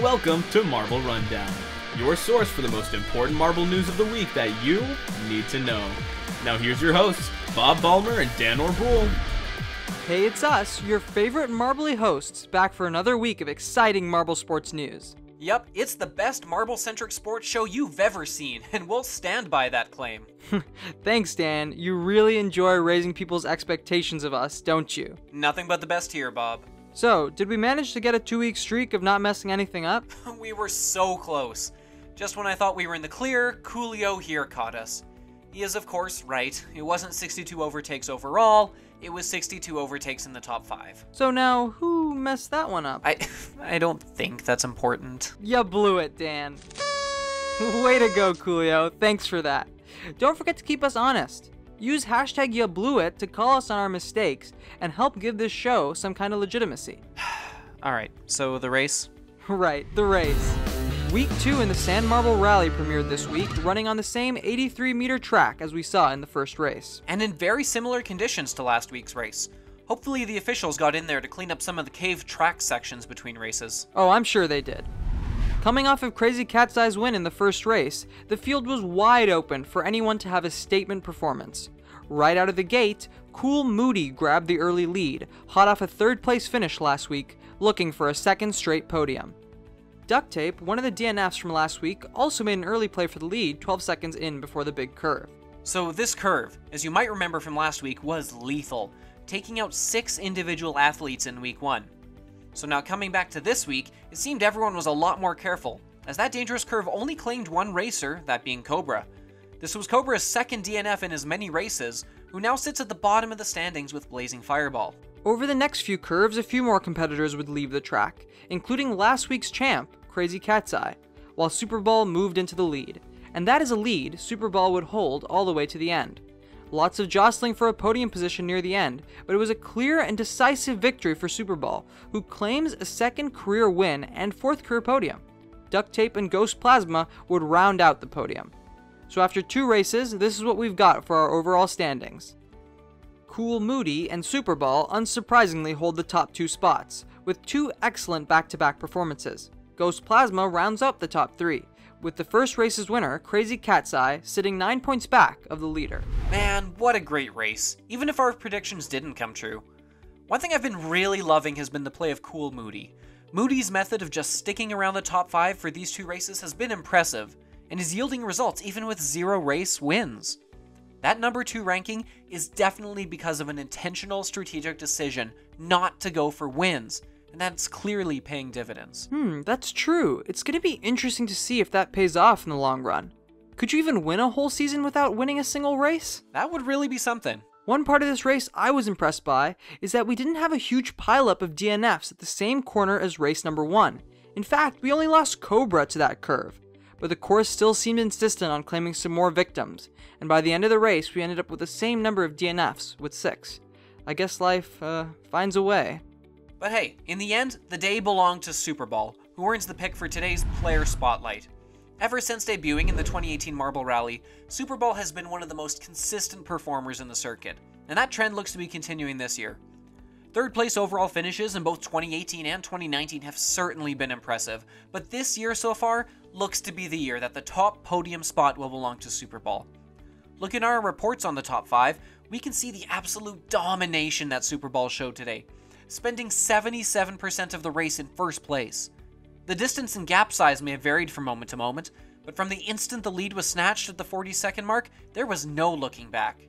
Welcome to Marble Rundown, your source for the most important Marble news of the week that you need to know. Now here's your hosts, Bob Ballmer and Dan Orboole. Hey, it's us, your favorite Marbly hosts, back for another week of exciting Marble sports news. Yep, it's the best Marble-centric sports show you've ever seen, and we'll stand by that claim. Thanks, Dan. You really enjoy raising people's expectations of us, don't you? Nothing but the best here, Bob. So, did we manage to get a 2-week streak of not messing anything up? We were so close. Just when I thought we were in the clear, Coolio here caught us. He is, of course, right. It wasn't 62 overtakes overall, it was 62 overtakes in the top 5. So now, who messed that one up? I don't think that's important. You blew it, Dan. Way to go, Coolio. Thanks for that. Don't forget to keep us honest. Use hashtag YouBlewIt to call us on our mistakes and help give this show some kind of legitimacy. Alright, so the race? Right, the race. Week 2 in the Sand Marble Rally premiered this week, running on the same 83-meter track as we saw in the first race. And in very similar conditions to last week's race. Hopefully the officials got in there to clean up some of the caved track sections between races. Oh, I'm sure they did. Coming off of Crazy Cat's Eye's win in the first race, the field was wide open for anyone to have a statement performance. Right out of the gate, Cool Moody grabbed the early lead, hot off a third-place finish last week, looking for a second straight podium. Duct Tape, one of the DNFs from last week, also made an early play for the lead 12 seconds in before the big curve. So this curve, as you might remember from last week, was lethal, taking out 6 individual athletes in week 1. So now coming back to this week, it seemed everyone was a lot more careful, as that dangerous curve only claimed one racer, that being Cobra. This was Cobra's second DNF in as many races, who now sits at the bottom of the standings with Blazing Fireball. Over the next few curves, a few more competitors would leave the track, including last week's champ, Crazy Cat's Eye, while SUPERBALL moved into the lead. And that is a lead SUPERBALL would hold all the way to the end. Lots of jostling for a podium position near the end, but it was a clear and decisive victory for SUPERBALL, who claims a second career win and 4th career podium. Duct Tape and Ghost Plasma would round out the podium. So after 2 races, this is what we've got for our overall standings. Cool Moody and SUPERBALL unsurprisingly hold the top 2 spots, with 2 excellent back-to-back performances. Ghost Plasma rounds up the top 3, with the first race's winner, Crazy Cat's Eye, sitting 9 points back of the leader. Man, what a great race, even if our predictions didn't come true. One thing I've been really loving has been the play of Cool Moody. Moody's method of just sticking around the top 5 for these 2 races has been impressive, and is yielding results even with 0 race wins. That number 2 ranking is definitely because of an intentional strategic decision not to go for wins, and that's clearly paying dividends. That's true. It's going to be interesting to see if that pays off in the long run. Could you even win a whole season without winning a single race? That would really be something. One part of this race I was impressed by is that we didn't have a huge pileup of DNFs at the same corner as race number 1. In fact, we only lost Cobra to that curve. But the course still seemed insistent on claiming some more victims, and by the end of the race we ended up with the same number of DNFs, with 6. I guess life finds a way. But hey, in the end, the day belonged to SUPERBALL, who earns the pick for today's Player Spotlight. Ever since debuting in the 2018 Marble Rally, SUPERBALL has been one of the most consistent performers in the circuit, and that trend looks to be continuing this year. 3rd place overall finishes in both 2018 and 2019 have certainly been impressive, but this year so far looks to be the year that the top podium spot will belong to SUPERBALL. Looking at our reports on the top 5, we can see the absolute domination that SUPERBALL showed today, spending 77% of the race in 1st place. The distance and gap size may have varied from moment to moment, but from the instant the lead was snatched at the 40-second mark, there was no looking back.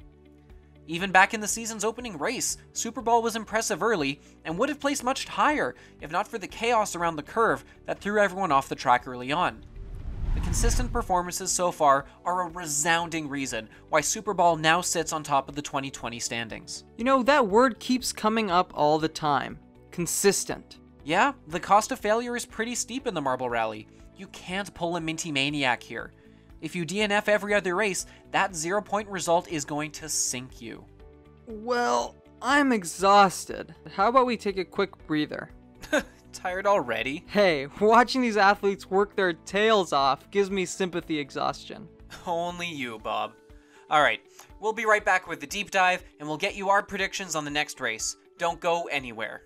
Even back in the season's opening race, SUPERBALL was impressive early and would have placed much higher if not for the chaos around the curve that threw everyone off the track early on. The consistent performances so far are a resounding reason why SUPERBALL now sits on top of the 2020 standings. You know, that word keeps coming up all the time. Consistent. Yeah, the cost of failure is pretty steep in the Marble Rally. You can't pull a Minty Maniac here. If you DNF every other race, that 0-point result is going to sink you. Well, I'm exhausted. How about we take a quick breather? Tired already? Hey, watching these athletes work their tails off gives me sympathy exhaustion. Only you, Bob. Alright, we'll be right back with the deep dive, and we'll get you our predictions on the next race. Don't go anywhere.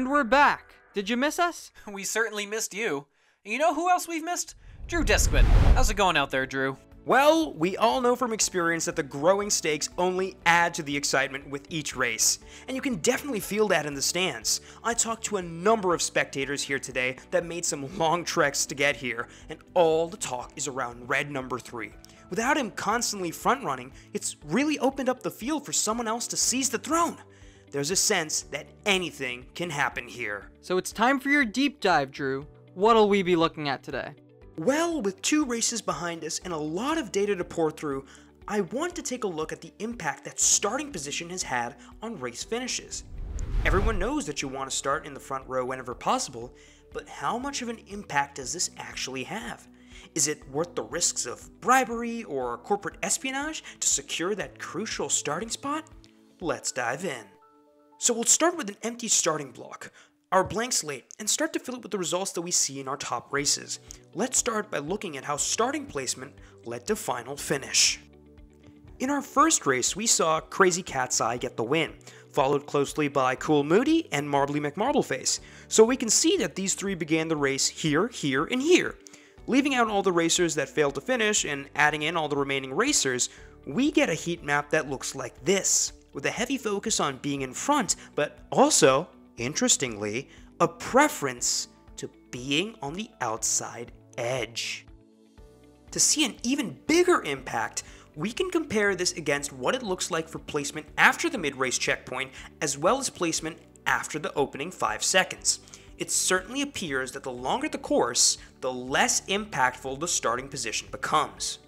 And we're back. Did you miss us? We certainly missed you. You know who else we've missed? Drew Discman. How's it going out there, Drew? Well, we all know from experience that the growing stakes only add to the excitement with each race, and you can definitely feel that in the stands. I talked to a number of spectators here today that made some long treks to get here, and all the talk is around red number 3. Without him constantly front-running, it's really opened up the field for someone else to seize the throne. There's a sense that anything can happen here. So it's time for your deep dive, Drew. What'll we be looking at today? Well, with 2 races behind us and a lot of data to pour through, I want to take a look at the impact that starting position has had on race finishes. Everyone knows that you want to start in the front row whenever possible, but how much of an impact does this actually have? Is it worth the risks of bribery or corporate espionage to secure that crucial starting spot? Let's dive in. So we'll start with an empty starting block, our blank slate, and start to fill it with the results that we see in our top races. Let's start by looking at how starting placement led to final finish. In our first race, we saw Crazy Cat's Eye get the win, followed closely by Cool Moody and Marbly McMarbleface. So we can see that these 3 began the race here, here, and here. Leaving out all the racers that failed to finish and adding in all the remaining racers, we get a heat map that looks like this, with a heavy focus on being in front, but also, interestingly, a preference to being on the outside edge. To see an even bigger impact, we can compare this against what it looks like for placement after the mid-race checkpoint, as well as placement after the opening 5 seconds. It certainly appears that the longer the course, the less impactful the starting position becomes.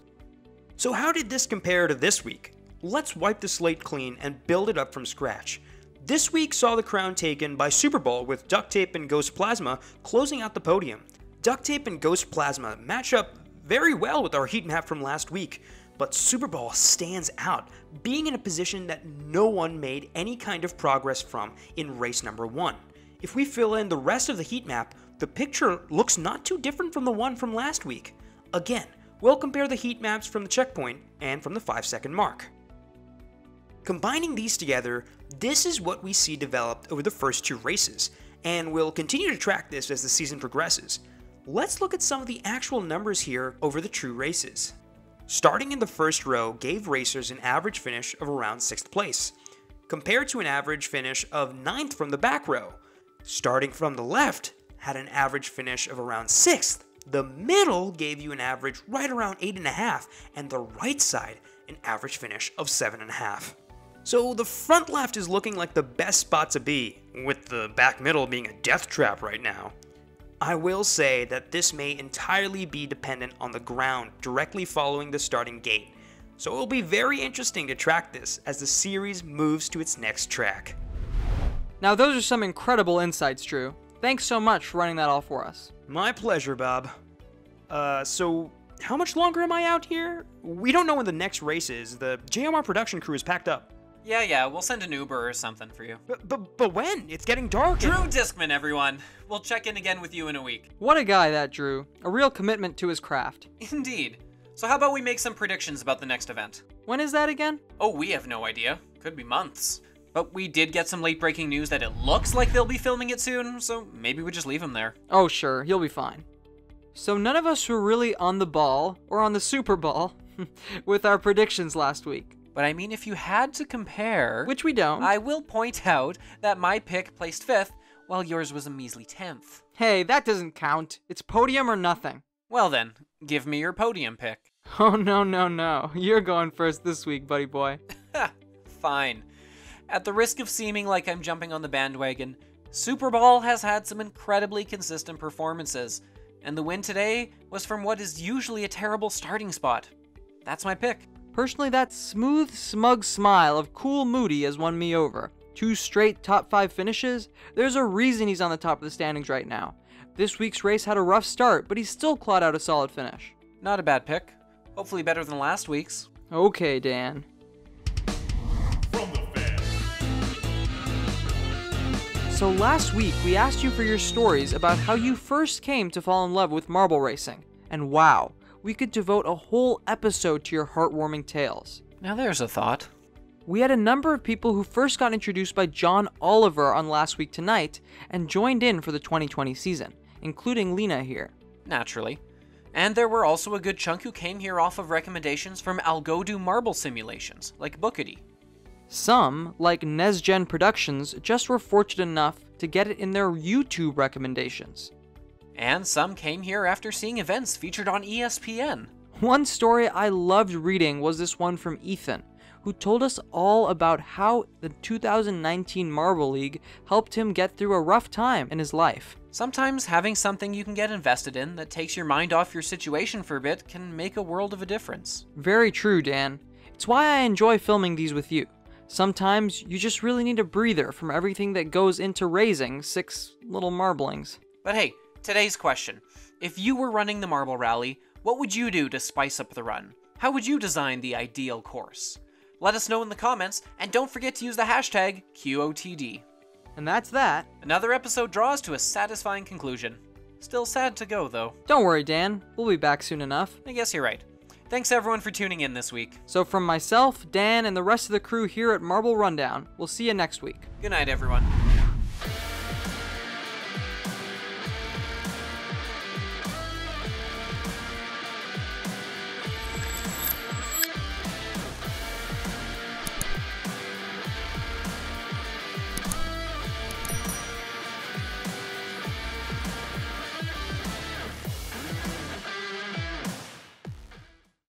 So how did this compare to this week? Let's wipe the slate clean and build it up from scratch. This week saw the crown taken by SUPERBALL with Duct Tape and Ghost Plasma closing out the podium. Duct Tape and Ghost Plasma match up very well with our heat map from last week, but SUPERBALL stands out, being in a position that no one made any kind of progress from in race number 1. If we fill in the rest of the heat map, the picture looks not too different from the one from last week. Again, we'll compare the heat maps from the checkpoint and from the 5-second mark. Combining these together, this is what we see developed over the first 2 races, and we'll continue to track this as the season progresses. Let's look at some of the actual numbers here over the true races. Starting in the first row gave racers an average finish of around 6th place, compared to an average finish of 9th from the back row. Starting from the left had an average finish of around 6th. The middle gave you an average right around 8.5, and the right side an average finish of 7.5. So the front left is looking like the best spot to be, with the back middle being a death trap right now. I will say that this may entirely be dependent on the ground directly following the starting gate, so it will be very interesting to track this as the series moves to its next track. Now those are some incredible insights, Drew. Thanks so much for running that all for us. My pleasure, Bob. So how much longer am I out here? We don't know when the next race is. The JMR production crew is packed up. Yeah, we'll send an Uber or something for you. But when? It's getting dark. Drew Discman, everyone. We'll check in again with you in a week. What a guy, that Drew. A real commitment to his craft. Indeed. So how about we make some predictions about the next event? When is that again? Oh, we have no idea. Could be months. But we did get some late breaking news that it looks like they'll be filming it soon, so maybe we just leave him there. Oh sure, he'll be fine. So none of us were really on the ball, or on the SUPERBALL, with our predictions last week. But I mean, if you had to compare... Which we don't. I will point out that my pick placed 5th, while yours was a measly 10th. Hey, that doesn't count. It's podium or nothing. Well then, give me your podium pick. Oh no. You're going first this week, buddy boy. Fine. At the risk of seeming like I'm jumping on the bandwagon, SUPERBALL has had some incredibly consistent performances, and the win today was from what is usually a terrible starting spot. That's my pick. Personally, that smooth, smug smile of Cool Moody has won me over. 2 straight top 5 finishes? There's a reason he's on the top of the standings right now. This week's race had a rough start, but he still clawed out a solid finish. Not a bad pick. Hopefully better than last week's. Okay, Dan. So last week, we asked you for your stories about how you first came to fall in love with marble racing. And wow, we could devote a whole episode to your heartwarming tales. Now there's a thought. We had a number of people who first got introduced by John Oliver on Last Week Tonight and joined in for the 2020 season, including Lena here. Naturally. And there were also a good chunk who came here off of recommendations from Algodu marble simulations, like Bookity. Some, like NesGen Productions, just were fortunate enough to get it in their YouTube recommendations. And some came here after seeing events featured on ESPN. One story I loved reading was this one from Ethan, who told us all about how the 2019 Marble League helped him get through a rough time in his life. Sometimes having something you can get invested in that takes your mind off your situation for a bit can make a world of a difference. Very true, Dan. It's why I enjoy filming these with you. Sometimes you just really need a breather from everything that goes into raising 6 little marblings. But hey, today's question. If you were running the Marble Rally, what would you do to spice up the run? How would you design the ideal course? Let us know in the comments, and don't forget to use the hashtag QOTD. And that's that. Another episode draws to a satisfying conclusion. Still sad to go, though. Don't worry, Dan. We'll be back soon enough. I guess you're right. Thanks everyone for tuning in this week. So from myself, Dan, and the rest of the crew here at Marble Rundown, we'll see you next week. Good night, everyone.